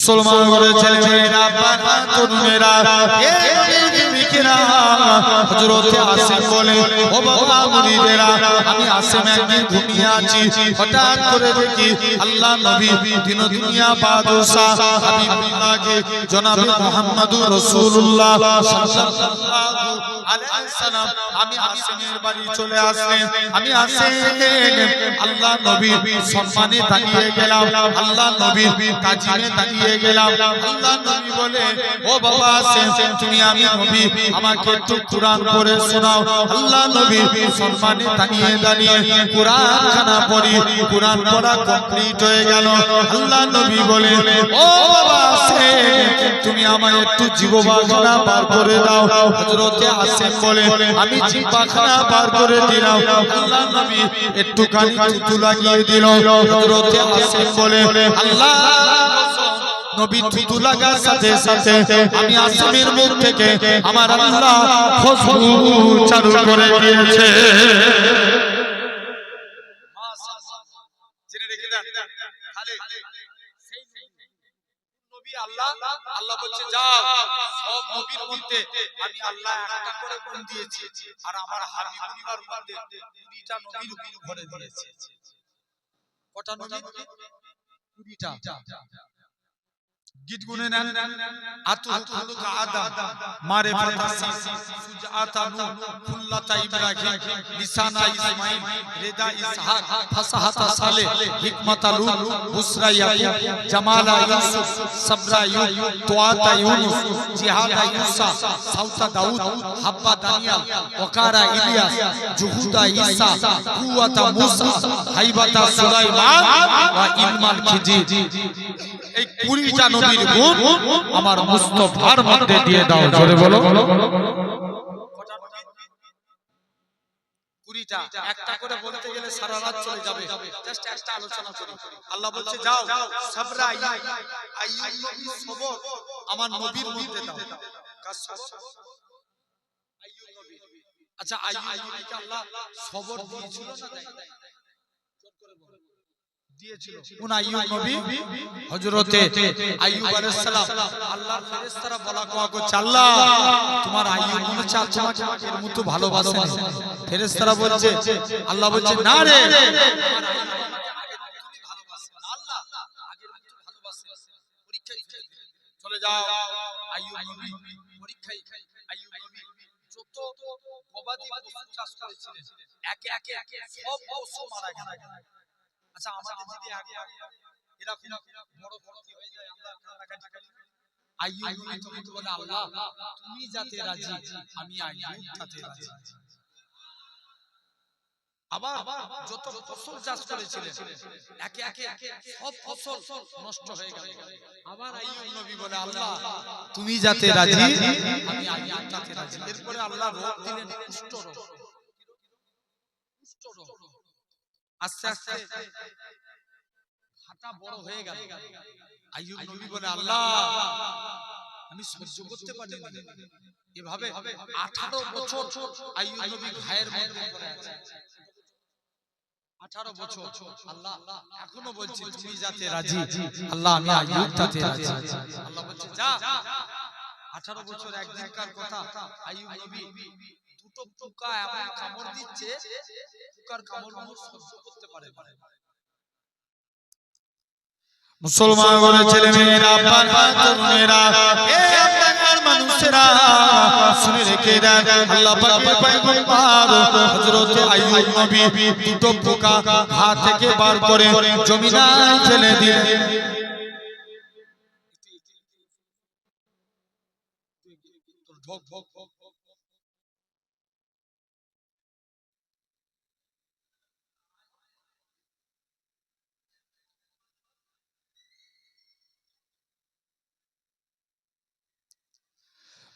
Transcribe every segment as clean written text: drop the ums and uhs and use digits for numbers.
মুসলমান ঘরের ছেলেমেয়েরা, তরুণেরা, হযরতে আসিম বলে, ও বাবা মুরিদেরা, আমি আসিম একদিন ঘুমিয়ে আছি, হঠাৎ করে দেখি আল্লাহ নবী দিন দুনিয়া বাদশাহ হাবিবুল্লাহকে জনাবে মুহাম্মদুর রাসূলুল্লাহ সাল্লাল্লাহু আলাইহি সাল্লাম আমি আসিমের বাড়ি চলে আসলেন। আমি আসিম আল্লাহ নবী সম্মানে দাঁড়িয়ে গেলাম, আল্লাহ নবী তাজিমে দাঁড়িয়ে গেলাম। আল্লাহ নবী বলে, ও বাবা আসিম, তুমি আমি নবী, আমাকে একটু কুরআন পড়ে শোনাও। আল্লাহ নবী সম্মানে দাঁড়িয়ে কুরআন খানা পড়ি, কুরআন পড়া কমপ্লিট হয়ে গেল। আল্লাহ নবী বলে, ও বাবা আসিম, তুমি আমায় একটু জিহ্বাখানা বার করে দাও। হযরতে আসিম বলে, আমি জিহ্বাখানা বার করে দিলাম। আল্লাহ নবী একটু কানি থুতু লাগিয়ে দিল। হযরতে আসিম বলে, আল্লাহ নবী থুতু লাগার সাথে সাথে আমি আসিমের মুখ থেকে আমার আল্লাহ খুশবু চালু করে দিয়েছে। মাশাআল্লাহ, জেনে রেখে দেন, তাহলে সেই নবী আল্লাহ বলছে, যাও সব নবীর মধ্যে আমি আল্লাহ একটা করে গুণ দিয়েছি, আর আমার হাবিবুল্লাহর মধ্যে 20টা নবীর গুণ ভরে দিয়েছি। কটা নবী? 20টা। গীত গুনে নেন, আতুকা আদম, মারিফাতা সিসি, সুজাতা নূহ, খুল্লাতা ইব্রাহিম, লিসানা ইসমাঈল, রেদা ইসহাক, ফাসাহাতা সালেহ, হিকমাতা লূত, বুসরা ইয়াকুব, জামালা ইউসুফ, সাবরা আইয়ুব, তুআতা ইউনুস, জিহাদা ঈসা, সাউতা দাউদ, হাব্বা দানিয়াল, ওকারা ইলিয়াস, জুহুদা ঈসা, কুওয়াতা মূসা, হাইবাতা সুলাইমান ওয়া ইলমাল খিজির। এই 20টা নবীর গুণ আমার মুস্তাফার মধ্যে দিয়ে দাও। জোরে বলো। 20টা, একটা করে বলতে গেলে সারা রাত চলে যাবে, জাস্ট একটা আলোচনা করি। আল্লাহ বলছে, যাও সাবরা আইয়ুব নবীর সবর আমার নবীর মধ্যে দাও। কার সবর? আইয়ুব নবী। আচ্ছা, আইয়ুব নবীকে আল্লাহ সবর দিয়েছিল না দেয়নি? কোন আইয়ুব নবী? হযরতে আইয়ুব আলাইহিস সালাম। আল্লাহর ফেরেশতারা বলা কোয়া করছে, আল্লাহ তোমার আইয়ুব মনে হচ্ছে তোমাকে আগের মতো ভালোবাসে না। ফেরেশতারা বলছে, আল্লাহ বলছে, না রে, আল্লাহ আগের মতো ভালোবাসে। পরীক্ষায় চলে যাও আইয়ুব নবী, পরীক্ষায় আইয়ুব নবী যত গবাদি পশু চাষ করেছিলেন, একে একে সব পশু মারা গেল। আচ্ছা, আমাদের যদি এরকম বড় ক্ষতি হয়ে যায়, আমরা কান্নাকাটি করি। আইয়ুব নবী তখন বলে, আল্লাহ তুমি যাতে রাজি, আমি আইয়ুব তাতে রাজি। আবার যত ফসল চাষ করেছিলেন, একে একে সব ফসল নষ্ট হয়ে গেল। আবার আইয়ুব নবী বলে, আল্লাহ তুমি যাতে রাজি, আমি আইয়ুব তাতে রাজি। এরপরে আল্লাহ রোগ দিলেন, কুষ্ঠ রোগ। কুষ্ঠ রোগ আস্তে আস্তে হাঁটা বড় হয়ে গেল। আইয়ুব নবী বলে, আল্লাহ আমি সহ্য করতে পারি না। এভাবে 18 বছর আইয়ুব নবী ঘায়ের মধ্যে পড়ে আছে। 18 বছর। আল্লাহ এখনো বলছে, তুমি যাতে রাজি, আল্লাহ আমি আইয়ুব তাতে রাজি। আল্লাহ বলছে, যা। 18 বছর একদিনকার কথা। আইয়ুব নবী দুটো পোকা এমন কামড় দিচ্ছে, পোকার কামড় সহ্য করতে পারে না। মুসলমান ঘরের ছেলেমেয়েরা, তরুণেরা, আপনার মানুষেরা, শুনে রেখে দেন, আল্লাহ পাকের পয়গম্বর হযরতে আইয়ুব নবী দুটো পোকা হাত থেকে বার করে জমিনে ফেলে দিলেন।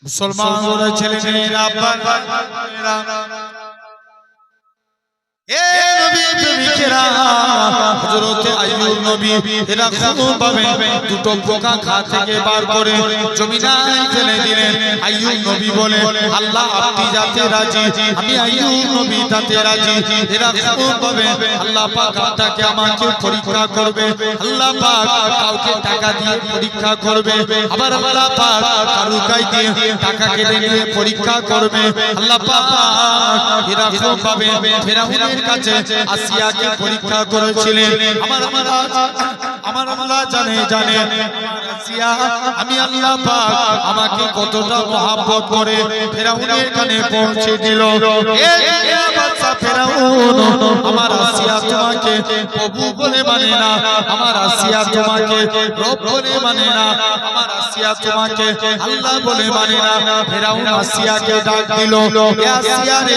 মুসলমান ঘরের ছেলেমেয়েরা, এ নবী প্রেমিকেরা, হযরতে আইয়ুব নবী এরকম ভাবে দুটো পোকা ঘা থেকে বার করে জমিনায় ফেলে দিলেন। আইয়ুব নবী বলে আল্লাহ আপনি যাতে রাজি, আমি আইয়ুব নবী তাতে রাজি। এরকম ভাবে আল্লাহ পাক আপনাকে আমাকে পরীক্ষা করবে, আল্লাহ পাক কাউকে টাকা দিয়ে পরীক্ষা করবে, আবার আল্লাহ পাক কারুকাই দিয়ে টাকা কেটে নিয়ে পরীক্ষা করবে। আল্লাহ পাক এরকম ভাবে ফেরাউনের কাছে আসিয়াকে পরীক্ষা করেছিলেন। আমার আল্লাহ জানে আসিয়া আমি আল্লাহ পাক আমাকে কতটা মহব্বত করে ফেরাউনের কানে পৌঁছে দিল। এ বাদশা ফেরাউন, আমার আসিয়া তোমাকে প্রভু বলে মানে না, আমার আসিয়া তোমাকে রব বলে মানে না, আমার আসিয়া তোমাকে আল্লাহ বলে মানে না। ফেরাউন আসিয়াকে ডাক দিল, এ আসিয়া রে,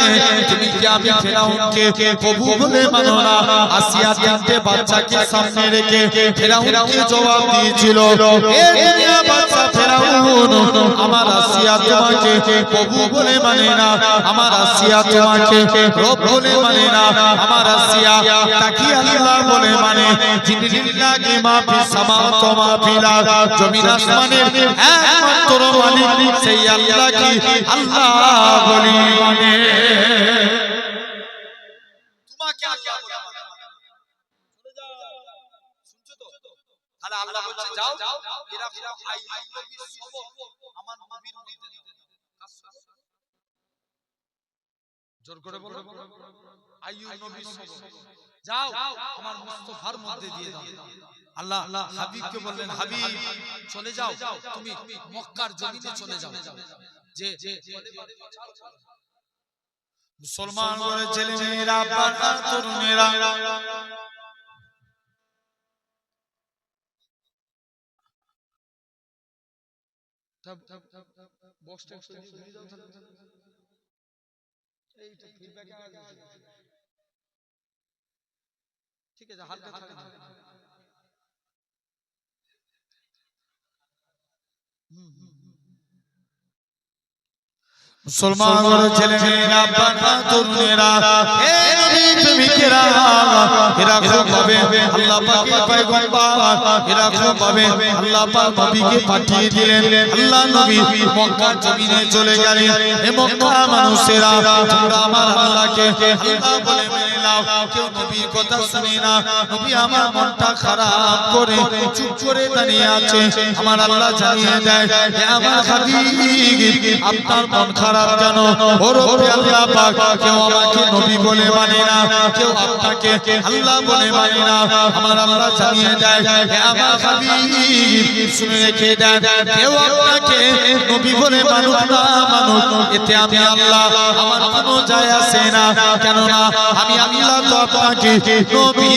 তুমি কি আমি ফেরাউনকে প্রভু বলে মানো না? আসিয়া তিনটে বাচ্চাকে সামনে রেখে ফেরাউনকে জবাব দিয়েছিল, এ দুনিয়া বাদশা ফেরাউন, আমার আসিয়া তোমাকে প্রভু বলে মানে না, আমার আসিয়া তোমাকে রব বলে মানে না, আমার আসিয়া তাকি আল্লাহ বলে মানে। জিল্লাহি মা ফিস সামাওয়াতি ওয়া মা ফিল আরদ, জমিন আসমানের একমাত্র মালিক সেই আল্লাহকে আল্লাহ বলে মানে। তোমাকে আল্লাহ বলে মানে, চলে যাও, শুনছো তো? তাহলে আল্লাহ বলছে যাও, এরা আইয়ুব নবীর সবর আমার নবীর মধ্যে দাও। জোর করে বলো, আইয়ুব নবীর সবর যাও আমার মুস্তাফার মধ্যে দিয়ে দাও। আল্লাহ হাবিবকে বললেন, হাবিব চলে যাও, তুমি মক্কার জমিনে চলে যাও। যে মুসলমান করে ছেলে মেয়েরা, বাচ্চা তরুণেরা, ঠিক আছে, হালকা থাকে না। মুসলমান ছেলে মেয়েরা, বাচ্চা তরুণেরা, হে নবী প্রেমিকেরা, এরকম ভাবে আল্লাহ পাকের পয়গম্বর এরকম ভাবে আল্লাহ পাক নবীকে পাঠিয়ে দিলেন। আল্লাহ নবী মক্কার জমিনে চলে গেলেন। হে মক্কা মানুষেরা, তোমরা আমার আল্লাহকে আল্লাহ বলে মেনে নাও। কেউ নবীর কথা শুনে না, নবী আমার মনটা খারাপ করে চুপ করে দাঁড়িয়ে আছে। আমার আল্লাহ জানিয়ে দেয়, হে আমার হাবিব, আপনার মন খারাপ কেন? ও রব্বি আল্লাহ পাক, কেউ আমাকে নবী বলে মানে না, কেউ আপনাকে আল্লাহ বলে মানে না। আমার আল্লাহ জানিয়ে দেয়, হে আমার হাবিব, শুনে রেখে দেন, কেউ আপনাকে নবী বলে মানুক না মানুক, এতে আমি আল্লাহ আমার কোনো যায় আসে না। কেননা আমি আল্লাহ তো আপনাকে নবী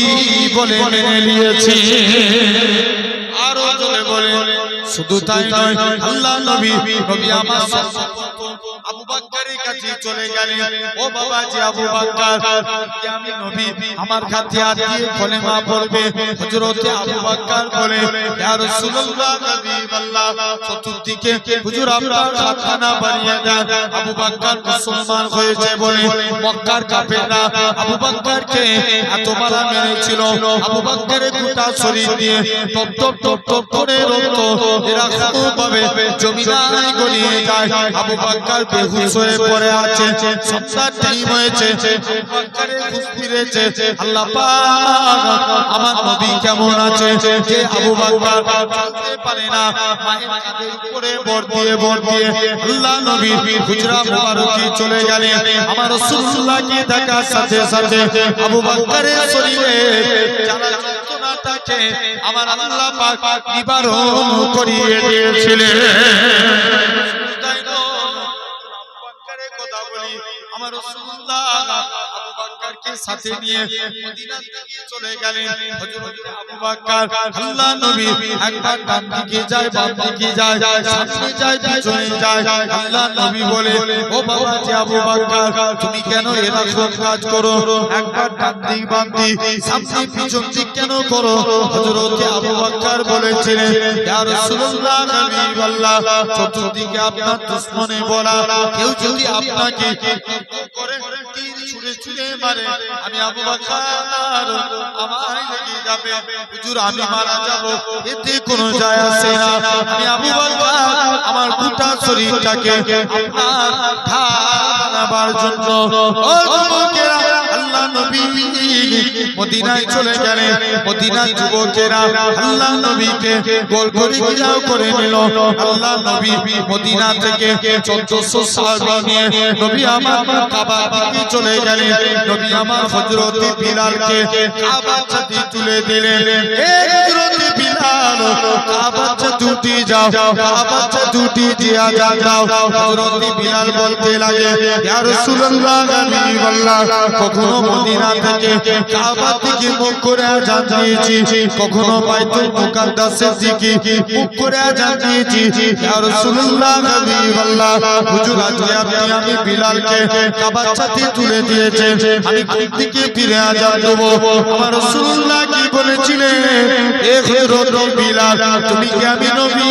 বলে মেনে নিয়েছি। আরো জোরে বলে, শুধু তাই নয়, আল্লাহ নবী আমার আবু বকরের কাছে চলে গেলেন। ও বাবা জি আবু বকর, আমি নবী, আমার কাছে হাত দিয়ে কলেমা পড়বে। হযরত আবু বকর বলে, ইয়া রাসূলুল্লাহ, হাবিবাল্লাহ, চতুর্দিকে হুজুর আপনার হাতখানা বাড়িয়ে দেন। আবু বকর মুসলমান হয়েছে বলে মক্কার কাফেররা আবু বকরকে এত মারা মেরেছিল। আবু বকরের গোটা শরীর দিয়ে টপ টপ টপ টপ করে রক্ত এরকম ভাবে জমিনায় গলিয়ে যায়। আবু বকর বেহুশ হয়ে পড়ে আছে। সন্ধ্যার টাইম হয়েছে, আবু বকরের হুঁশ ফিরেছে। আল্লাহ পাক আমার নবী কেমন আছে যে আবু বকর চলতে পারে না, মায়ের কাঁধের উপরে ভর দিয়ে আল্লাহ নবী হুজরা মুবারকে চলে গেলেন। আমার রাসূলুল্লাহকে দেখার সাথে সাথে আবু বকরের শরীরে জ্বালা যন্ত্রণাটাকে আমার আল্লাহ পাক নিবারণ করিয়ে দিয়েছিলেন। আমার রাসূলুল্লাহ আবু বকরকে সাথে নিয়ে মদিনা থেকে চলে গেলেন। হযরত আবু বকর আল্লাহ নবী একবার ডান দিকে যায়, বাম দিকে যায়, সামনে যায়, পিছনে যায়। আল্লাহ নবী বলে, ও বাবা জি আবু বকর, তুমি কেন এরকম কাজ করো? একবার ডান দিক বাম দিক সামনে পিছন দিক কেন করো? হযরত আবু বকর বলেছিলেন, ইয়া রাসূলুল্লাহ, হাবিবাল্লাহ, চতুর্দিকে আপনার দুশমনে বলা, কেউ যদি আপনাকে করে তীর ছুঁড়ে ছুঁড়ে ছুঁড়ে মারে আমি আবু বকর আমায় লেগে যাবে হুজুর আমি মারা যাব এতে কোনো যায় আসে না আমি আবু বকর আমার গোটা শরীরটাকে আপনার ঢাল বানাবার জন্য ও যুবকেরা আল্লাহ নবী মদিনায় চলে গেলেন মদিনার যুবকেরা আল্লাহ নবীকে গোল করে ঘিরাও করে নিল আল্লাহ নবী মদিনা থেকে 1400 সাহাবী নিয়ে নবী আমার কাবার দিকে চলে গেলেন নবী আমার হযরত বিলালকে কাবার ছাতি তুলে দিলেন এ হযরত বিলাল কাবার ছাতি উঠে যাও কাবার ছাতি উঠে দিয়া যাও হযরত বিলাল বলতে লাগে ইয়া রাসূলুল্লাহ হাবিবাল্লাহ কখনো মদিনা থেকে কাবার দিকে মুখ করে আযান দিয়েছি কখনো বাইতুল মুকাদ্দাসের দিকে মুখ করে আযান দিয়েছি ইয়া রাসূলুল্লাহ হাবিবাল্লাহ হুজুর আজকে আপনি আমি বিলালকে কাবার ছাতি তুলে দিয়েছেন আমি কোন দিকে ফিরে আযান দেব আমার রাসূলুল্লাহ কি বলেছিলেন এ হযরত বিলাল তুমি কি আমি নবী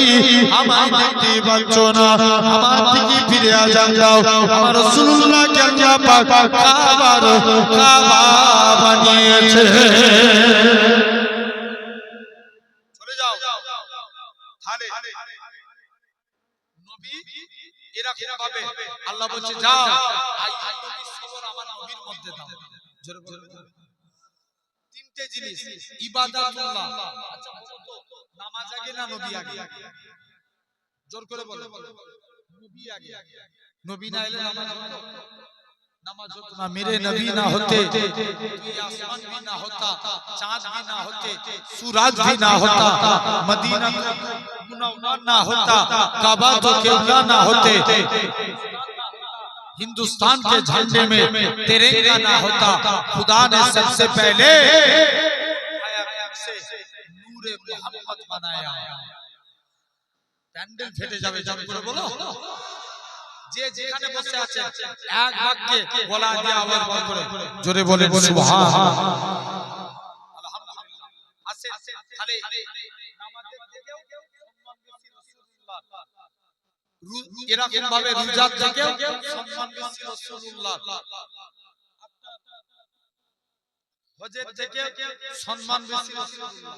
আমায় দেখতে পাচ্ছ না আমার দিকে ফিরে আযান দাও আমার রাসূলুল্লাহ কে আল্লাহ পাক কাবা বানিয়েছে চলে যাও তাহলে নবী এরকম ভাবে আল্লাহ বলছে যাও আই নবীর সবর আমার নবীর মধ্যে দাও জোরে বলো তিনটে জিনিস ইবাদাতুল্লাহ আচ্ছা বলো তো নামাজ আগে না নবী আগে জোর করে বলো নবী আগে নবী না এলে নামাজ হতো नमाज होता मेरे नबी ना होते ये आसमान भी ना होता चांद भी ना होते सूरज भी ना होता मदीना मुनव्वर ना होता काबा तो किबला ना होते हिंदुस्तान के झंडे में तिरंगा ना होता खुदा ने सबसे पहले से नूरे मोहम्मद बनाया पैंडल फेटे जावे जब করে বলো যে যেখানে বসে আছে এক বাক্যে গলা দিয়ে আওয়াজ বার করে জোরে বলেন সুবহানাল্লাহ আলহামদুলিল্লাহ আছে খালি নামাজের থেকেও সম্মান বেশি রাসূলুল্লাহ এরকম ভাবে রোজার থেকেও সম্মান বেশি রাসূলুল্লাহ হজের থেকে সম্মান বেশি রাসূলুল্লাহ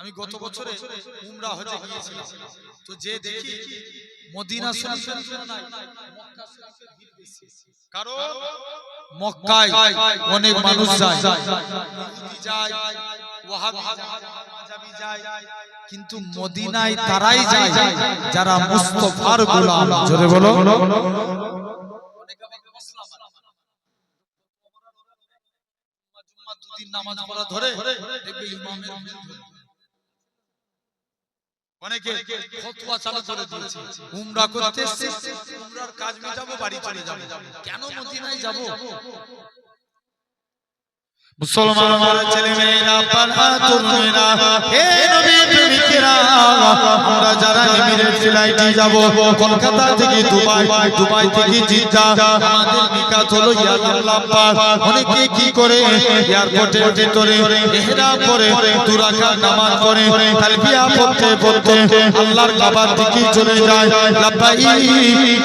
আমি গত বছরে উমরা হজে গিয়েছিলাম তো যে দেখি মদিনা শরীফের তুলনায় মক্কা শরীফের ভিড় বেশি কারণ মক্কায় অনেক মানুষ যায় ইহুদি যায় ওয়াহাবি যায় মাজাবি যায় কিন্তু মদিনায় তারাই যায় যারা মুস্তাফার গোলাম জোরে বলো অনেকে আমাকে মুসলমান জুম্মা দুদিন নামাজ পড়া ধরে দেখবে ইমামের অনেকে ফতোয়া চালু করে দিয়েছে উমরা করতে এসেছে উমরার কাজ মিটাবো বাড়ি চলে যাব কেন মদিনায় যাব মুসলমান আমার ছেলে মেয়েরা পাড়া তরুণেরা হে নবী প্রেমিকেরা আমরা যারা এমিরেট ফ্লাইটে যাব কলকাতা থেকে দুবাই দুবাই থেকে জিদ্দা আমাদের নিকাত হলো ইয়াল্লাহ পাক অনেকে কি করে এয়ারপোর্টের ভিতরে ইহরাম পরে দু রাকাত নামাজ পড়ে তালবিয়া পড়তে পড়তে আল্লাহর কাবার দিকে চলে যায় লাব্বাইক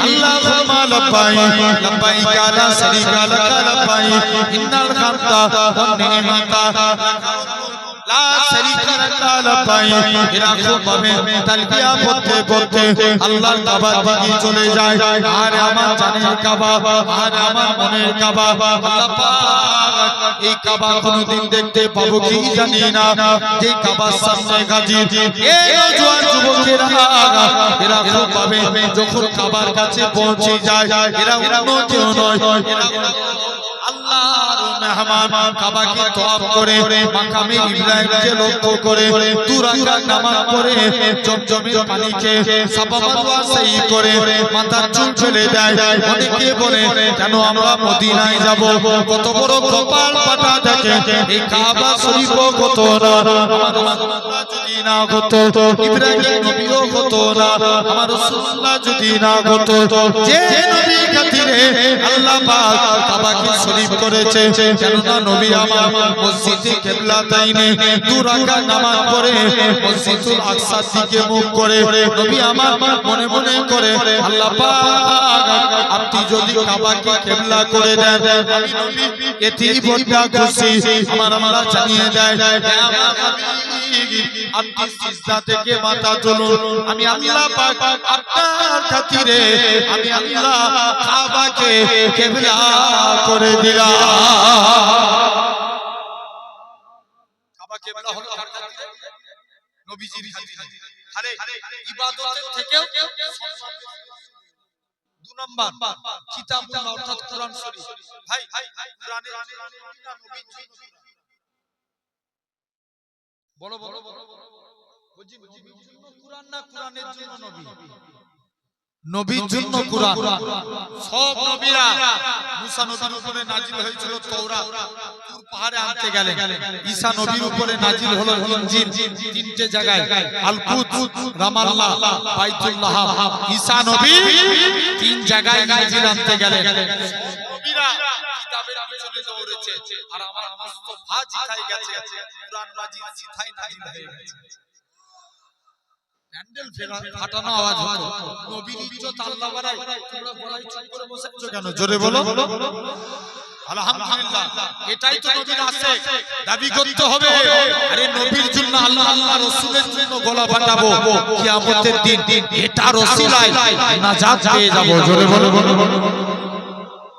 আল্লাহুম্মা লাব্বাইক লাব্বাইক লা শারীকা লাক লাব্বাইক ইন্নাল হামদা নি'মাতা লা শারীকা লাক লাব্বাইক এরকম ভাবে তালবিয়া পড়তে পড়তে আল্লাহর কাবার দিকে চলে যায় আর আমার জানের কাবা আর আমার মনের কাবা আল্লাহ পাক এই কাবা কোনদিন দেখতে পাবো কি জানি না যে কাবার সামনে গাজী এই নওজোয়ান যুবকেরা এরকম ভাবে যখন কাবার কাছে পৌঁছে যায় এরা অন্য কেউ নয় এরা আল্লাহর মেহমান কাবাকে তওয়াফ করে মাকামে ইব্রাহিমকে লক্ষ্য করে দু রাকাত নামাজ পড়ে জমজমের পানিকে সাফা মারওয়া সাই করে মাথার চুল ফেলে দেয় অনেকে বলে কেন আমরা মদিনায় যাব কত বড় কপাল পাটা থাকে এই কাবা শরীফ কত না আমার রাসূলুল্লাহ যদি না হতো ইব্রাহিম নবীও হতো না আমার রাসূলুল্লাহ যদি না হতো যে নবী খাতিরে আল্লাহ পাক কাবাকে শরীফ করেছে কেননা নবী আমার মসজিদে কিবলাতাইনে দু রাকাত নামাজ পড়ে মসজিদুল আকসার দিকে মুখ করে নবী আমার মনে মনে করে আল্লাহ পাক আপনি যদি কাবাকে কিবলা করে দেন আমি নবী এতেই বড় খুশি। আমার আল্লাহ জানিয়ে দেয় আমার হাবিব আপনি সিজদা থেকে মাথা তুলুন, আমি আল্লাহ পাক আপনার খাতিরে আমি আল্লাহ কাবাকে কিবলা করে দিলাম। কাবা কিবলা হলো কার খাতিরে? নবীজির খাতিরে। আরে ইবাদতের থেকেও দু নাম্বার কিতাবুল্লাহ অর্থাৎ কোরআন শরীফ। ভাই কোরআনের নবীর বড় বড় বুঝি কোরআন না কোরআনের জন্য নবী, নবীর জন্য কোরআন। সব নবীরা মুসা নবীর উপরে নাজিল হয়েছিল তাওরাত, তুর পাহাড়ে আনতে গেলেন। ঈসা নবীর উপরে নাজিল হলো ইনজিল, তিনটে জায়গায় আল-কুদস, রামাল্লাহ, বাইতুল্লাহ। ঈসা নবী তিন জায়গায় ইনজিল আনতে গেলেন। নবীরা কিতাবের পিছনে দৌড়েছে আর আমার মুস্তাফা জিতাই গেছে, কুরআন মাজিদ জিতাই নাজিল হয়ে গেছে। প্যান্ডেল ফাটানো আওয়াজ হতো, নবীর ইজ্জত আল্লাহ বাড়ায়, তোমরা বলাই চুপ করে বসে আছো কেন? জোরে বলো আলহামদুলিল্লাহ। এটাই তো নবীর আশিক, দাবি করতে হবে। আরে নবীর জন্য আল্লাহ আল্লাহ রাসূলের জন্য গলা ফাটাবো কিয়ামতের দিন, এটা রসিলায় নাজাত পেয়ে যাব। জোরে বলো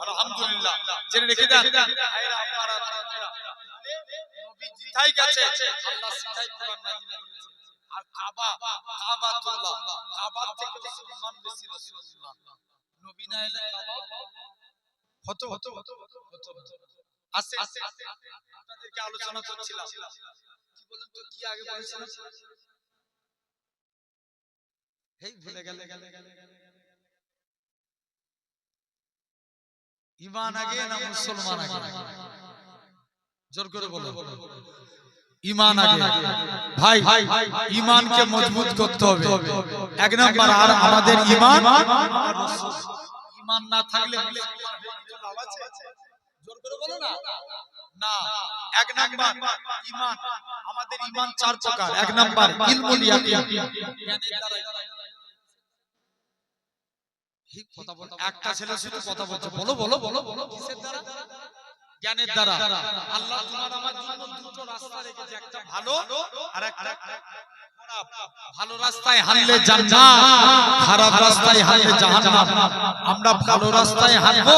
আলহামদুলিল্লাহ। জেনে রেখে দেন ভাইরা আপনারা, নবী জিতাই গেছে, আল্লাহ সিধাই কোরআন নাযিল করেছে। আর কাবা, কাবাতুল্লাহ, কাবার থেকে সম্মান বেশি রাসূলুল্লাহ। নবী না এলে কাবা হতো আসে। আপনাদেরকে আলোচনা করছিলাম, কি বলেন তো, কি আগে বলেছিলাম? হেই ভুলে গেলে। ঈমান আগে না মুসলমান আগে? জোর করে বলো। ঈমান আগে। ভাই ঈমানকে মজবুত করতে হবে এক নাম্বার। আর আমাদের ঈমান, ঈমান না থাকলে লাভ আছে? জোর করে বলো না। না, এক নাম্বার ঈমান। আমাদের ঈমান চার প্রকার। এক নাম্বার ইলমুল ইয়াকিন, জ্ঞানের দ্বারা। কথা বল, একটা ছেলে শুধু কথা বলছে, বলো বলো বলো বলো। কিসের দ্বারা? জ্ঞানের দ্বারা। আল্লাহ তোমার আমার জন্য দুটো রাস্তা রেখেছে, একটা ভালো আর একটা খারাপ। ভালো রাস্তায় হাঁটলে জান্নাত, খারাপ রাস্তায় হাঁটলে জাহান্নাম। আমরা ভালো রাস্তায় হাঁটবো,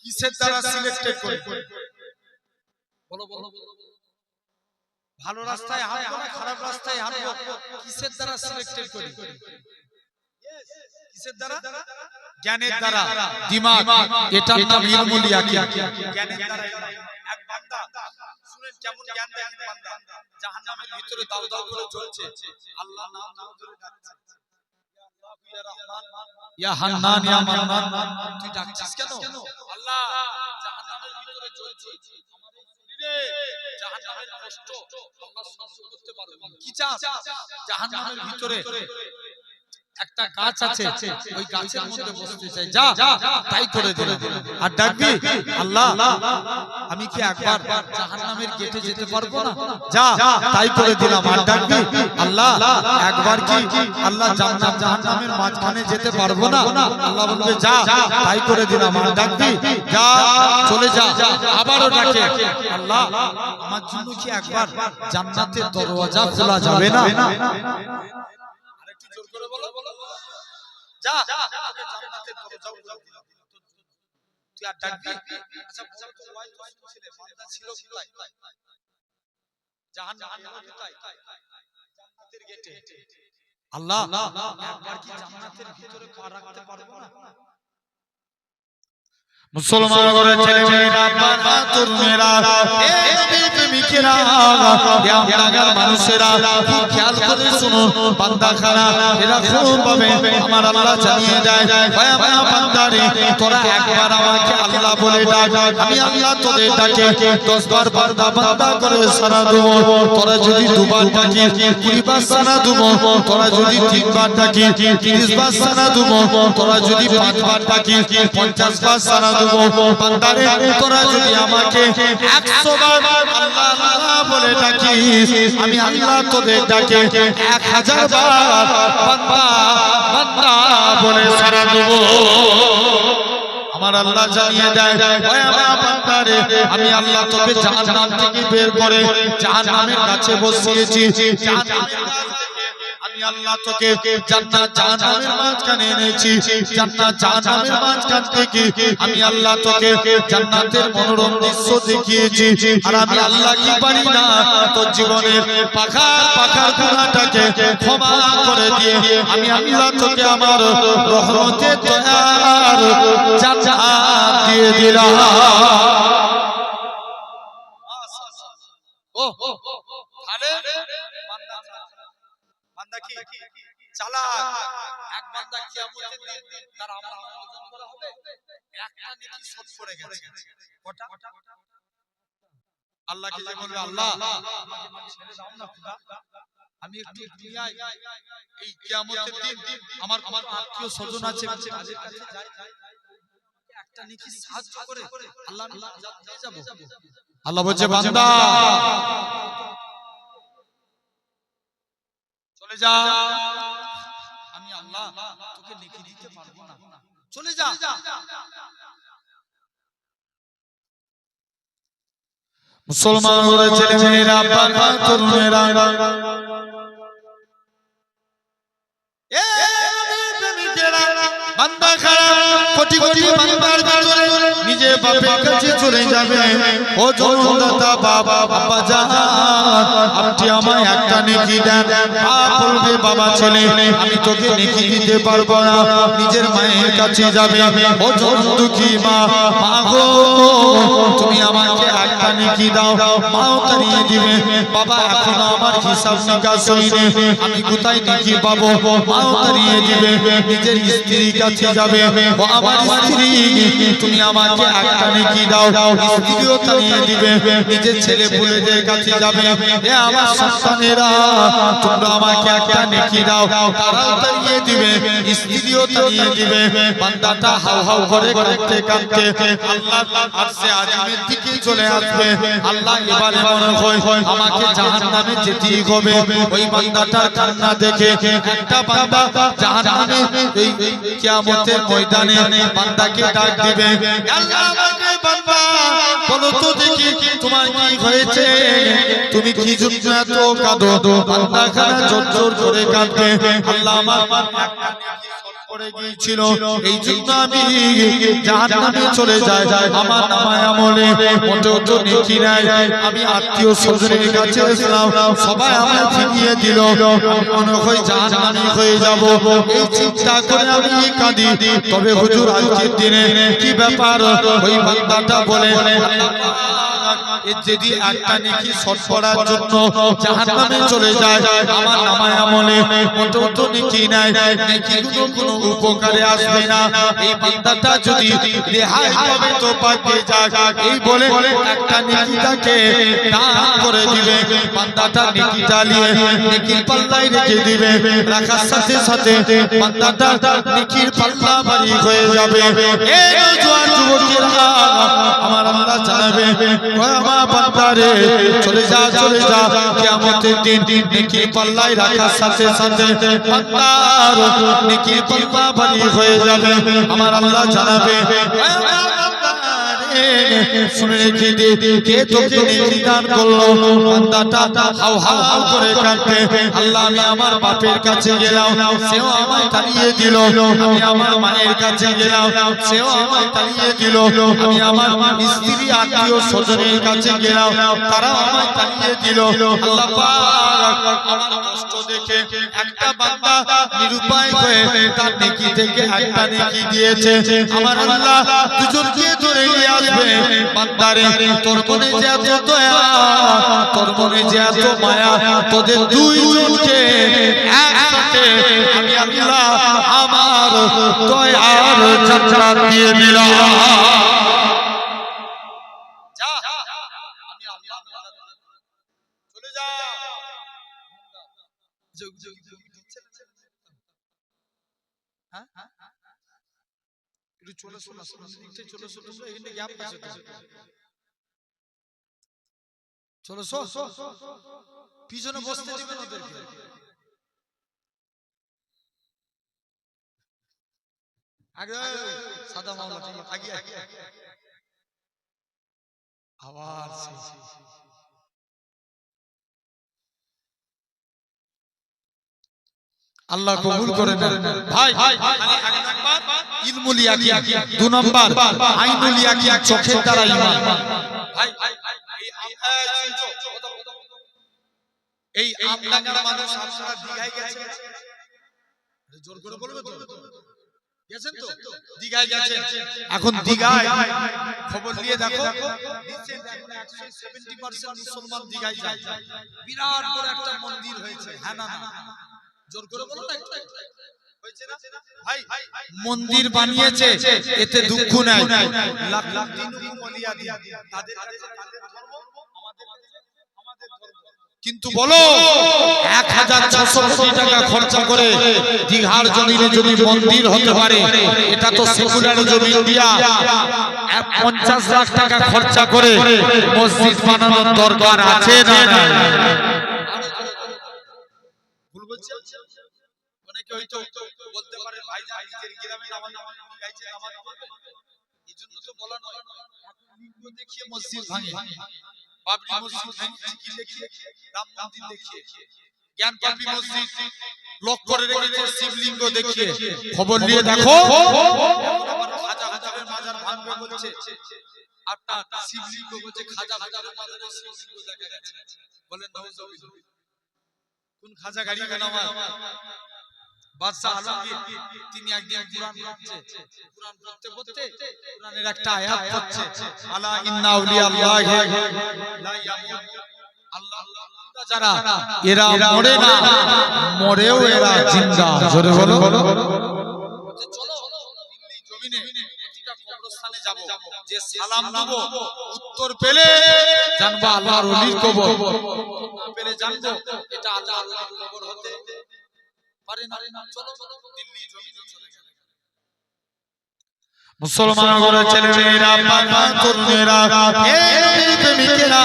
কিসের দ্বারা সিলেক্টেড করে? বলো বলো। ভালো রাস্তায় হাঁটবো না খারাপ রাস্তায় হাঁটবো, কিসের দ্বারা সিলেক্টেড করি? কিসের দ্বারা? জ্ঞানের দ্বারা। দিমাগ, এটার নাম ইলমুল ইয়াকিন। জ্ঞানের দ্বারা। এক বান্দা শুনেন কেমন জ্ঞান দেখেন, বান্দা জাহান্নামের ভিতরে দাউ দাউ করে জ্বলছে, আল্লাহর নাম ধরে ডাকছে, ইয়া রহমান, ইয়া হান্নান, ইয়া মান্নান। তুই ডাকছিস কেন? আল্লাহ জাহান্নামের ভিতরে জ্বলছে, আমাদের শরীরে জাহান্নামের কষ্ট আল্লাহ সহ্য করতে পারবে না। কি চাস? জাহান্নামের ভিতরে একটা গাছ আছে, ওই গাছের মধ্যে বসতে চাই, যা তাই করে দে। আর ডাকবি আল্লাহ আমি কি একবার জাহান্নামের গেটে যেতে পারবো না? যা তাই করে দিলাম। আর ডাকবি আল্লাহ একবার কি আল্লাহ জান্নাত জাহান্নামের মাঝখানে যেতে পারবো না? আল্লাহ বলবে যা তাই করে দিলাম। আর ডাকবি যা চলে যা। আবারও ডাকে আল্লাহ আমার জন্য কি একবার জান্নাতের দরওয়াজা খোলা যাবে না? আরেকটু জোর করে বলো। যা তোকে জান্নাতের দরজা খোলা দিলাম। তুই আর ডাকবি? আচ্ছা বুঝাও তো, ওয়াই ছিলে বান্দা ছিল কোথায়? জাহান্নামের কোথায়? জান্নাতের গেটে। আল্লাহ একবার কি জান্নাতের ভিতরে পা রাখতে পারবো না? মুসলমান ঘরে ছেলে মেয়েরা বাবা তরুণেরা এই নবীর প্রেমিকেরা এ আমনাগার মানুষেরা খুব খেয়াল করে শুনো বান্দা খানা এরা খুব পাবে আমার আল্লাহ জানিয়ে দেয় ওই আমার বান্দারে তোরা একবার আমাকে আল্লাহ বলে ডাক আমি আল্লাহ তোদের ডাকে 10 বার বান্দা বান্দা করে সারা দেব তোরা যদি দুবার ডাকি 20 বার সারা দেব তোরা যদি 3 বার ডাকি 30 বার সারা দেব তোরা যদি 5 বার ডাকি 50 বার সারা দেব বান্দারে তোরা যদি আমাকে 100 বার আল্লাহ আল্লাহ বলে ডাকিস আমি আল্লাহ তোদের ডাকে 1000 বার বান্দা বান্দা বলে সারা দেব আমার আল্লাহ জানিয়ে দেয় ওই আমার বান্দারে আমি আল্লাহ তোকে জাহান্নাম থেকে বের করে জাহান্নামের কাছে বসিয়েছি জাহান্নামের আমি আল্লাহ তোকে জান্নাত জাহান্নামের মাঝখানে এনেছি জান্নাত জাহান্নামের মাঝখান থেকে আমি আল্লাহ তোকে জান্নাতের মনোরম দৃশ্য দেখিয়েছি আর আমি আল্লাহ কি পারি না তোর জীবনের পাখার গুনাহটাকে ক্ষমা করে দিয়ে আমি আল্লাহ তোকে আমার রহমতের দয়ার জান্নাত দিয়ে দিলাম ও তাহলে বান্দা কি চালাক এক বান্দা কিয়ামতের দিন তার আমল ওজন করা হবে একটা নেকি শোধ করে গেছে কটা আল্লাহ কি বলবে আল্লাহ আমাকে ছেড়ে দাও না খোদা আমি একটু দুনিয়ায় এই কিয়ামতের দিন আমার আত্মীয় স্বজন আছে তাদের কাছে যাই একটা নেকি সাহায্য করে আল্লাহ দিয়ে যাব আল্লাহ বলছে বান্দা চলে যা আমি আল্লাহ তোকে নেকি দিতে পারবো না চলে যা মুসলমান ঘরের ছেলে মেয়েরা বাবা তরুণেরা বান্দা খারাপ কোটি কোটি বান্দার ভিতরে নিজে বাপের কাছে চলে যাবে ও জনদাতা বাবা বাবা জান আপনি আমায় একটা নেকি দেন বাপ বলবে বাবা ছেলে আমি তোকে নেকি দিতে পারবো না নিজের মায়ের কাছে যাবে ও দুঃখী মা গো তুমি আমাকে একটা নেকি দাও মাও তাড়িয়ে দিবে বাবা এখন আমার হিসাব নিকাশ হয়নি আমি কোথায় নেকি পাবো মাও তাড়িয়ে দিবে নিজের স্ত্রীর কাছে যাবে ও আমার স্ত্রী তুমি আমাকে একটা নেকি দাও স্ত্রীও তাড়িয়ে দিবে নিজের ছেলে পুলেদের কাছে যাবে এ আমার সন্তানেরা তোমরা আমাকে একটা নেকি দাও তারাও তাড়িয়ে দিবে স্ত্রীও তাড়িয়ে দিবে বান্দাটা হাউ হাউ করে কাঁদতে কাঁদতে আল্লাহ আরশে আজিমের দিকে চলে আসবে আল্লাহ এবারে মনে হয় আমাকে জাহান্নামে যেতেই হবে ওই বান্দাটার কান্না দেখে একটা বান্দা জাহান্নামে এই কিয়ামতের ময়দানে বান্দাকে ডাক দিবে আল্লাহ আমাকে বান্দা বলো তো দেখি তোমার কি হয়েছে তুমি কি জন্য এত কাঁদো বান্দা খানা জোর জোর করে কাঁদবে আল্লাহ আমার একটা নেকি পড়ে গিয়েছিল এই জন্য আমি জাহান্নামে চলে যাই আমার নামায় আমলে মোটেও তো নেকি নাই আমি আত্মীয় স্বজনের কাছে এসলাম সবাই আমায় ফিরিয়ে দিল আমি মনে হয় জাহান্নামী হয়ে যাব এই চিন্তা করে আমি কাঁদি তবে হুজুর আজকের দিনে কি ব্যাপার ওই বান্দাটা বলে যদি একটা নেকি শর্ট করার জন্য জাহান্নামে চলে যায় আমার নামায় আমলে মোটেও তো নেকি নাই নেকিগুলো কোনো উপকারে আসবে না এই বান্দাটা যদি রেহাই পাবে তো পাবে যাক এই বলে একটা নেকিটাকে দান করে দিবে বান্দাটা নেকিটা নিয়ে নেকির পাল্লায় রেখে দিবে রাখার সাথে সাথে বান্দাটা নেকির পাল্লা ভারী হয়ে যাবে এই নওজোয়ান যুবকেরা আমার আল্লাহ জানাবে ও আমার বান্দারে চলে যা কিয়ামতের দিন নেকির পাল্লায় রাখার সাথে সাথে বান্দার নেকির পাল্লা ভারী হয়ে যাবে আমার আল্লাহ জানাবে শুনে রেখে দে, কে তোকে নেকি দান করলো? বান্দাটা হাউ হাউ করে কাঁদে, আল্লাহ আমি আমার বাপের কাছে গেলাম, সেও আমায় তাড়িয়ে দিল। আমি আমার মায়ের কাছে গেলাম, সেও আমায় তাড়িয়ে দিল। আমি আমার স্ত্রী আত্মীয় স্বজনের কাছে গেলাম, তারা আমায় তাড়িয়ে দিল। আল্লাহ পাক আমার কষ্ট দেখে একটা বান্দা নিরুপায় হয়ে তার নেকি থেকে একটা নেকি দিয়েছে। আমার আল্লাহ দুজনকে ধরে নিয়ে আসবে, বান্দারে তোর মনে যে এত দয়া, তোর মনে যে এত মায়া, তোদের দুইজনকে একসাথে আমি আল্লাহ আমার দয়ার জান্নাত দিয়ে দিলাম। যা আমি আল্লাহ চলে যা। একটু চলে শোনা, চলে শোনা, এখানে গ্যাপ আছে তো। চলো পিছনে বসতে দিবেন ওদেরকে। আগে সাদা মাওলা আগে আবার আল্লাহ কবুল করে নেন। ভাই এক নাম্বার ইলমুল ইয়াকিন, দুই নাম্বার আইনুল ইয়াকিন, চোখের দ্বারা ঈমান। ভাই এই আমলাগার মানুষ আপনারা দিঘায় গেছেন? জোর করে বলবে তো, গেছেন তো? দিঘায় গেছেন। এখন দিঘায় খবর নিয়ে দেখো, 70% মুসলমান দিঘায় যায়। বিরাট বড় একটা মন্দির হয়েছে। হ্যাঁ না না, জোর করে বলো না, হয়েছে না ভাই? মন্দির বানিয়েছে, এতে দুঃখ নাই। লাখ লাখ দিন মলিয়া দিয়া তাদের কাছে তাদের ধর্ম, আমাদের কাছে আমাদের ধর্ম। কিন্তু বলো 1600 কোটি টাকা খরচা করে দীঘার জমিনে যদি মন্দির হতে পারে, এটা তো সেকুলার জমি দিয়া 50 লাখ টাকা খরচা করে মসজিদ বানানোর দরকার আছে না? ভুল বলছি? অনেকে হয়তো বলতে পারে ভাই নিজের গ্রামে নামাজ গাইছে, নামাজ পড়বে, এজন্য তো বলা নয়। লিঙ্গ দেখিয়ে মসজিদ ভাঙে, বাবরি মসজিদ ভাঙিয়ে দেখিয়ে, রাম মন্দির দেখিয়ে, জ্ঞানপাপী মসজিদ লক করে রেখেছে শিবলিঙ্গ দেখিয়ে। খবর নিয়ে দেখো আবার খাজা হাজারের মাজার ভাঙবে বলছে, আপনার শিবলিঙ্গ বলছে খাজা হাজারের মাজারে শিবলিঙ্গ দেখা গেছে। বলেন নাউজুবিল্লাহ, কোন খাজা গাড়ি বানাবার? বাদশা আলমগীর তিনি একদিন কুরআন পড়ছে, কুরআন পড়তে পড়তে কুরআনের একটা আয়াত পড়ছে, আলা ইন্না আউলিয়াল্লাহি লা ইয়ামুত, আল্লাহ যারা এরা মরে না, মরেও এরা জিন্দা। জোরে বলো। চলো দিল্লি জমিনে প্রতিটা কবরস্থানে যাব, যে সালাম দেব উত্তর পেলে জানবা আল্লাহর ওলির কবর, না পেলে জানবো এটা আল্লাহর ওলির কবর হতে পারে না। চলো দিল্লি জমিনে চলে গেল। মুসলমান ঘরের ছেলেমেয়েরা, পাগল তরুণেরা, প্রেমিকেরা,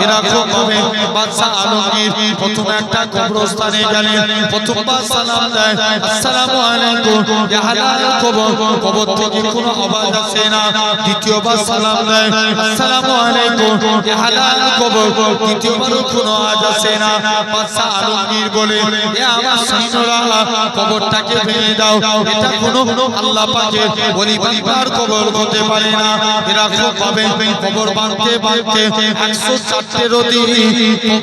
এরা খুব ভাবে বাদশা আলমগীর প্রথম একটা কবরস্থানে গেলেন, প্রথমবার সালাম দেয়, আসসালামু আলাইকুম, ইয়া হালাল কবর, কবর থেকে কোনো আওয়াজ আসে না। দ্বিতীয়বার সালাম দেয়, আসসালামু আলাইকুম, ইয়া হালাল কবর, দ্বিতীয়বারও কোনো আওয়াজ আসে না। বাদশা আলমগীর বলে, এ আমার সৈন্যরা, কবরটাকে ভেঙে দাও, এটা কোনো আল্লাহ পাকের ওলি বান্দার কবর হতে পারে না। এরা খুব ভাবে কবর বাঁধতে বাঁধতে 104 রতি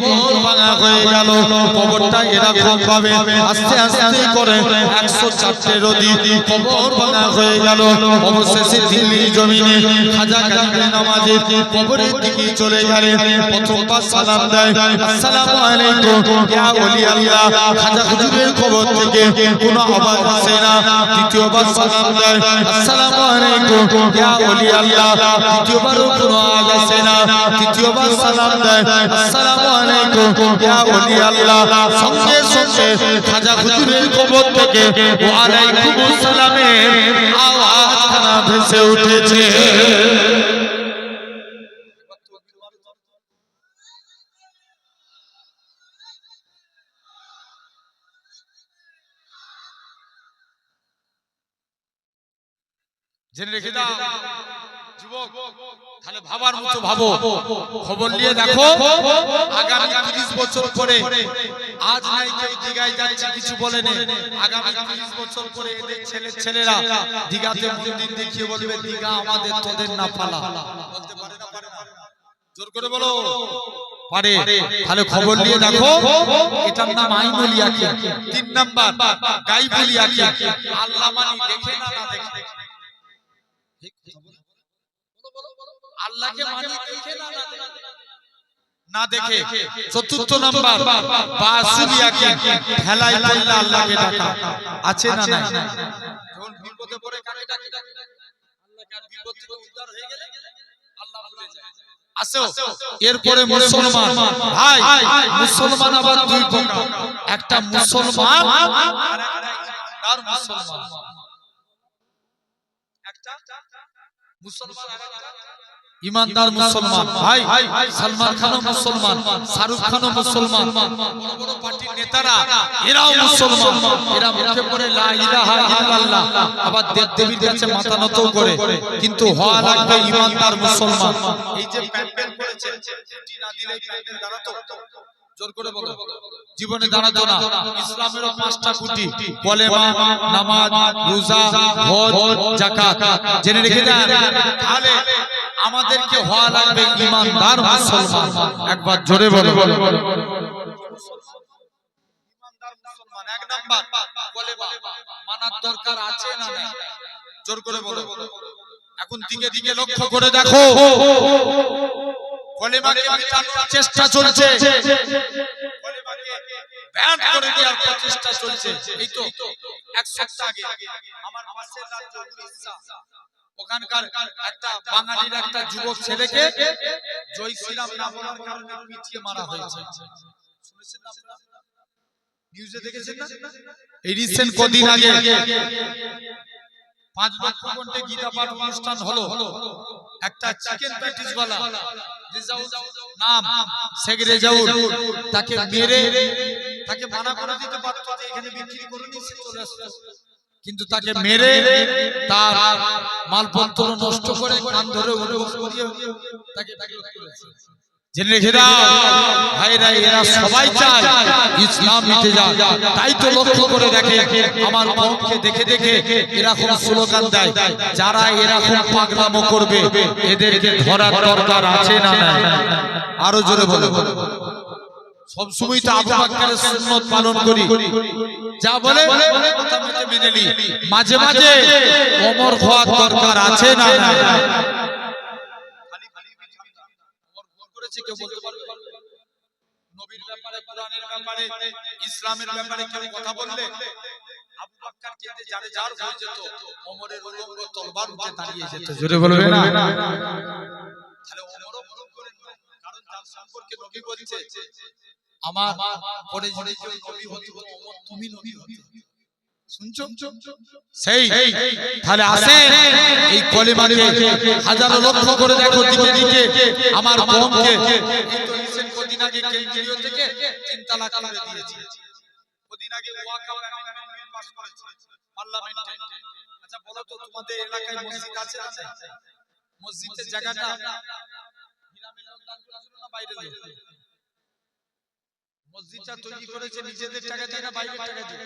কবর ভাঙা হয়ে গেল। কবরটা এরা খুব ভাবে আস্তে আস্তে করে 104 রতি কবর ভাঙা হয়ে গেল। অবশেষে দিল্লি জমিনে খাজা গাজী নামাজে কবরের দিকে চলে গেলেন। প্রথমবার সালাম দেয়, আসসালামু আলাইকুম, ইয়া ওলি আল্লাহ, খাজা হুজুরের কবর থেকে কোনো আওয়াজ আসে না। দ্বিতীয়বার সালাম দেয়, আসসালামু আলাইকুম, ইয়া ওলি আল্লাহ, দ্বিতীয়বারও কোনো আওয়াজ আসে না। তৃতীয়বার সালাম দেয়, আসসালামু আলাইকুম, ইয়া ওলি আল্লাহ, সঙ্গে সঙ্গে খাজা হুজুরের কবর থেকে ওয়া আলাইকুমুস সালামের আওয়াজ ভেসে উঠেছে। জেনে রেখে দাও, যুবক তাহলে ভাবার মতো ভাবো, খবর নিয়ে দেখো আগামী 30 বছর পরে, আজ নাই কেউ দিঘায় যাচ্ছে কিছু বলে নেই, আগামী 30 বছর পরে এদের ছেলেরা দিঘাতে মন্দির দেখিয়ে বলবে দিঘা আমাদের তোদের না পালা। বলতে পারে না? পারে না? জোর করে বলো পারে। তাহলে খবর নিয়ে দেখো, এটার নাম আইনুল ইয়াকিন। 3 নাম্বার গায়বুল ইয়াকিন, আল্লাহ মানি দেখে না না দেখে। আল্লাহকে মানি দেখে না দেখে। 4th নাম্বার বাসুল ইয়াকিন, ফেলাই পড়লে আল্লাহকে ডাকা। আছে না নাই? যখন বিপদে পড়ে কাকে ডাকে? আল্লাহকে। আর বিপদ থেকে উদ্ধার হয়ে গেলে আল্লাহ ভুলে যায়। আসো এরপরে মুসলমান ভাই, মুসলমান আবার দুই প্রকার, একটা মুসলমান আর একটা ইমানদার মুসলমান। একটা মুসলমান আর একটা ইমানদার মুসলমান। ভাই সালমান খানও মুসলমান, শাহরুখ খানও মুসলমান, বড় বড় পার্টির নেতারা এরাও মুসলমান। এরা মুখে পড়ে লা ইলাহা ইল্লাল্লাহ, আবার দেব-দেবীর কাছে মাথা নত করে, কিন্তু হওয়া লাগবে ইমানদার মুসলমান। এই যে প্যান্ডেল করেছে, ছুটি না দিলেই প্যান্ডেল দাঁড়াতো? জোর করে বলো, জীবনে দাঁড়াতো না। ইসলামেরও 5টা খুঁটি, কলেমা, নামাজ, রোজা, হজ, যাকাত। জেনে রেখে দেন। তাহলে আমাদেরকে হওয়া লাগবে ইমানদার মুসলমান। একবার জোরে বলো ইমানদার মুসলমান। 1 নাম্বার কলেমা মানার দরকার আছে না নাই? জোর করে বলো। এখন দিকে দিকে লক্ষ্য করে দেখো, কলেমাকে মিটানোর চেষ্টা চলছে, কলেমাকে ব্যান করে দেওয়ার প্রচেষ্টা চলছে। এই তো 1 সপ্তাহ আগে আমার পাশের রাজ্য উড়িষ্যা, ওখানকার একটা বাঙালির একটা যুবক ছেলেকে জয় শ্রীরাম না বলার কারণে পিটিয়ে মারা হয়েছে। শুনেছেন না আপনারা? নিউজে দেখেছেন না? এই রিসেন্ট কদিন আগে 5 লক্ষ কণ্ঠে গীতা পাঠ অনুষ্ঠান হলো। একটা চিকেন প্যাটিস वाला রেজাউল নাম, শেখ রেজাউল, তাকে মেরে, তাকে মানা করে দিতে পারতো যে এখানে বিক্রি করুন, সে চলে আসতো, কিন্তু তাকে মেরে তার মালপত্র নষ্ট করে কান ধরে উড়ে উড়িয়ে তাকে বিক্রি করেছে। জেনে রেখে দাও ভাইরা, এরা সবাই চায় ইসলাম মিটে যায়। তাই তো লক্ষ্য করে দেখে, আমার কওমকে দেখে দেখে এরকম স্লোগান দেয়। যারা এরকম পাগলামো করবে এদেরকে ধরার দরকার আছে না নাই? আরো জোরে বলো। সব সময় তো আবু বকরের সুন্নাত পালন করি, যা বলে কথা মেনে নি। মাঝে মাঝে ওমর হওয়ার দরকার আছে না নাই? কেউ বলতে পারবে? নবীর ব্যাপারে, কোরআনের ব্যাপারে, ইসলামের ব্যাপারে কেউ কথা বললে আবু বকর কেঁদে যারে যার হয়ে যেত, ওমরের উলঙ্গ তলবার উঠে দাঁড়িয়ে যেত। জোরে বলবে না? তাহলে ওমরও ভুল করেন, কারণ তার সম্পর্কে নবী বলছে আমার পরে যদি কেউ নবী হতো ওমর তুমি নবী হতে। শুনছো? সেই তাহলে আসেন এই কলিমাকে হাজারো লক্ষ করে দেখো দিকে দিকে আমার কওমকে। এই তো রিসেন্ট কদিন আগে কেন্দ্রীয় থেকে 3 তালাক করে দিয়েছে। কদিন আগে ওয়াকাফ অ্যামেন্ডমেন্ট বিল পাস করেছে পার্লামেন্টে। আচ্ছা বলো তো, তোমাদের এলাকায় মসজিদ আছে না? মসজিদের জায়গাটা গ্রামের লোক দান করেছিল না বাইরের লোক? মসজিদটা তৈরি করেছে নিজেদের টাকা দিয়ে না বাইরের টাকা দিয়ে?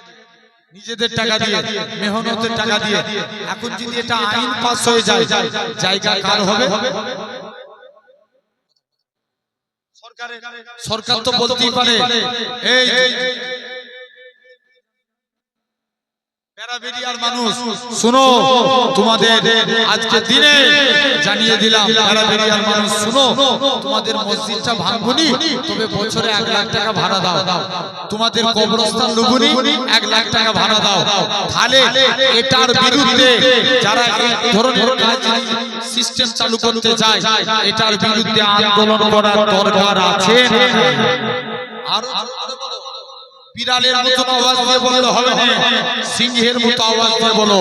নিজেদের টাকা দিয়ে, মেহনতের টাকা দিয়ে। এখন যদি এটা আইন পাস হয়ে যায়, জায়গা কার হবে? সরকার তো বলতেই পারে এই প্যারাবেরিয়ার মানুষ শুনো, তোমাদের আজকে দিনে জানিয়ে দিলাম, প্যারাবেরিয়ার মানুষ শুনো, তোমাদের মসজিদটা ভাঙবনি, তবে বছরে 1 লাখ টাকা ভাড়া দাও। তোমাদের কবরস্থান লুবনি, 1 লাখ টাকা ভাড়া দাও। তাহলে এটার বিরুদ্ধে যারা এই ধরনের কাজ সিস্টেম চালু করতে চায়, এটার বিরুদ্ধে আন্দোলন করার দরকার আছে। আর বিড়ালের মতো আওয়াজ দিয়ে বললে হবে না, সিংহের মতো আওয়াজ দিয়ে বলো।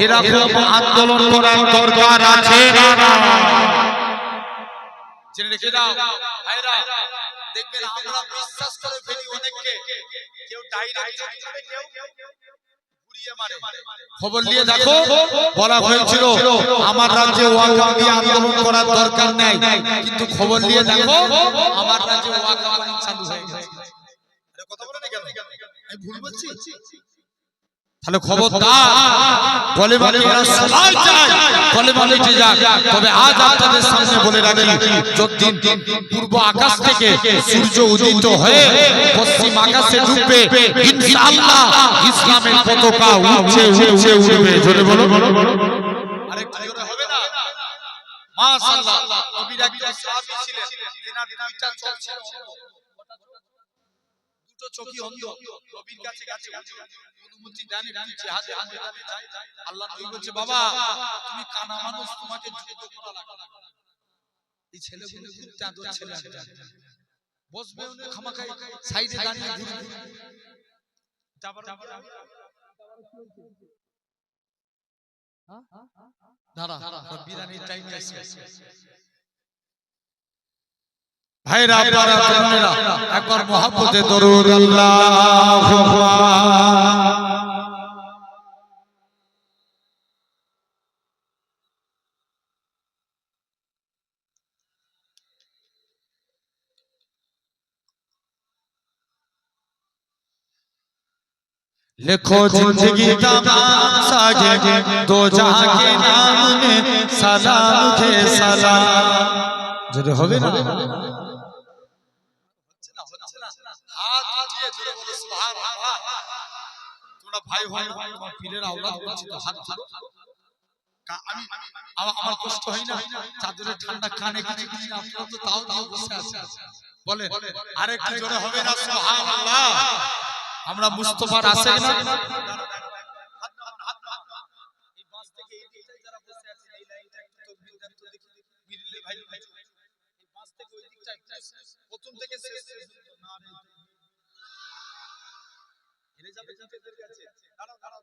এরকম আন্দোলন করার দরকার আছে না? জেনে রেখে দাও ভাইরা, দেখবেন আমরা বিশ্বাস করে ফেলি অনেককে। কেউ ডাইরেক্ট করে, কেউ খবর নিয়ে দেখো বলা হয়েছিল আমার রাজ্যে ওয়াকাফ নিয়ে আন্দোলন করার দরকার নেই, কিন্তু খবর নিয়ে দেখো আমার রাজ্যে ওয়াকাফ আইন চালু হয়ে গেছে। কথা বলে না কেন? আমি ভুল বলছি? তাহলে খবরদার কলেমা এরা সবাই চায় কলেমা মিটে যাক, তবে আজ আপনাদের সামনে বলে রাখি যতদিন পূর্ব আকাশ থেকে সূর্য উদিত হয়ে পশ্চিম আকাশে ঢুকবে ইনশাআল্লাহ ইসলামের পতাকা উঠছে উঠছে উঠবে। জোরে বলো, আরেকটু জোরে হবে না? মাশাআল্লাহ, নবীর একজন সাহাবী ছিলেন, তিনার দুইটা চোখ ছিল অন্ধ, দুটো চোখই অন্ধ। নবীর কাছে গেছে, অনুমতি দেন একটু জিহাদে ময়দানে যাই। আল্লাহ নবী বলছে বাবা তুমি কানা মানুষ, তোমাকে যুদ্ধ করা লাগবে না। এই ছেলেগুলো খুব চাদর ছেলে বসবে উনি খামাখাই সাইডে দাঁড়িয়ে ঘুরে যাবার দাঁড়া বিরানির টাইম আসছে। ভাইরা আপনারা বোনেরা একবার মহব্বতে দরুদ আল্লাহুম্মা लिखो जिंदगी तमाम साजे दो जहां के नाम में सलाम के सलाम। जरे होवे ना हाथ उঠিয়ে জোরে বলো সুবহানাল্লাহ। তোমরা ভাই ভাই তোমার পীরের আওলাদ বলছি তো হাত ধরো। আমি আমার কষ্ট হয় না চাদরের ঠান্ডা কানে কিছু দিই না, আপনারা তো তাও তাও বসে আছেন। বলে আরেকটু জোরে হবে না সুবহানাল্লাহ? আমরা মুস্তাফার আশিক না? এই বাস থেকে এই দিকটায় যারা বসে আছেন এই লাইনটা একটু তাকবীর দেন তো দেখি মিললে ভাই ভাই এই বাস থেকে ওই দিকটা প্রথম থেকে শেষ পর্যন্ত না রে হেরে যাবে যাতে কাছে দাঁড়াও দাঁড়াও।